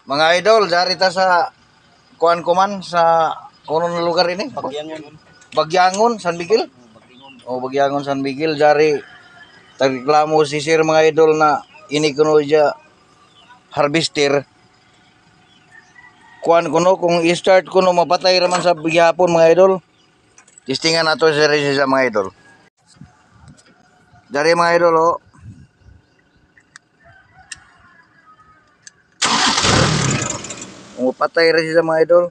Mga idol, dari ta sa kuan kuman sa unong lugar ini? Bagyangon, San Miguel. Oh, Bagyangon, San Miguel. Dari tagreklamo si sir mga idol na ini kuno dya harvester. Kuan kuno kung i-start kuno mapatay raman sa gihapon mga idol. Testingan nato sa mga idol. Dari mga idol oh. Patay rin siya mga idol.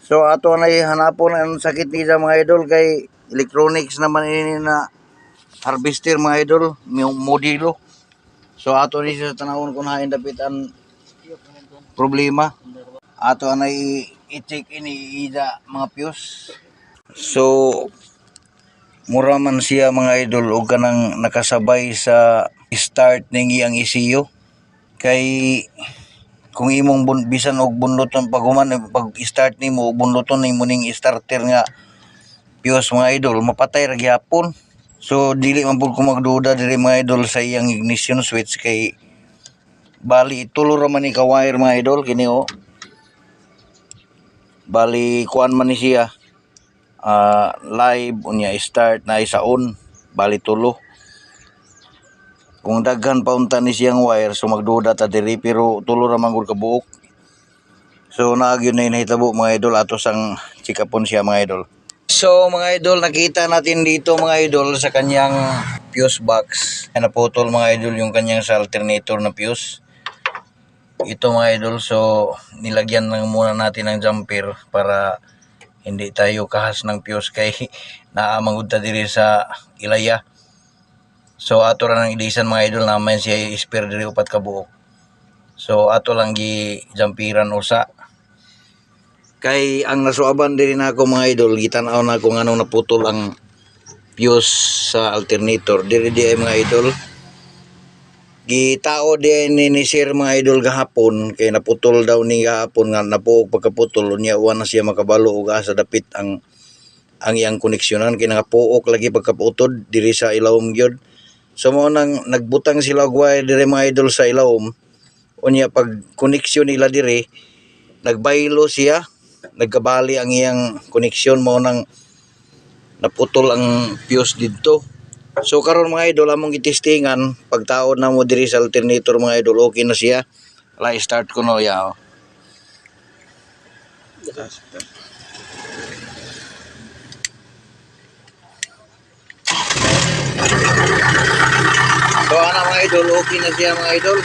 So ato na hanapon ang sakit ni sa mga idol kay electronics naman ini na harvester mga idol, modelo. So ato ni sa tanawon kung hain dapit ang problema. Ato na i-check ini ida mga fuse. So mura man siya mga idol o kanang nakasabay sa start ning iyang ECU kay kung imong bisan og bunloton paghuman pag start nimo bunloton nimo ning starter nga fuse mga idol mapatay ra gyapon. So dili man pud ko magduda diri mga idol sa iyang ignition switch kay bali tulo ra man ni ka wire mga idol kini oh. Bali kuan man ni siya live unya start na isa on bali tulo. Kung daghan pa unta ni siyang wire so magduda ta diri pero tulo ra man gud ka buok. So naagyon na nahitabo mga idol ato sang check upon siya mga idol. So mga idol nakita natin dito mga idol sa kanyang fuse box na naputol mga idol yung kanyang sa alternator na fuse. Ito mga idol so nilagyan lang muna natin ng jumper para hindi tayo kahas ng fuse kay naamangod ta diri sa ilaya. So ato ra nang ilisan mga idol naman siya i-spare diri upat ka buok. So ato lang gi jumpiran usa. Kay ang nasuaban diri nako mga idol gitan-aw na ko nganong naputol ang fuse sa alternator diri di ay mga idol. Gitao di ni sir mga idol gahapon kay naputol daw ni gahapon nga napuog pagkaputol unya wa na siya makabalo og asa dapit ang iyang koneksyonan kay nagapuok lagi pagkaputod diri sa ilawom gyud. So mo nang nagbutang sila og wire diri mga idol sa ilawom unya pag koneksyon nila diri nagbaylo siya nagkabali ang iyang koneksyon mo nang naputol ang fuse didto. So karon mga idol among gitestingan pagtaod na mo diri sa alternator mga idol okay na siya. Ala start ko no ya. So ana mga idol okay na siya mga idol.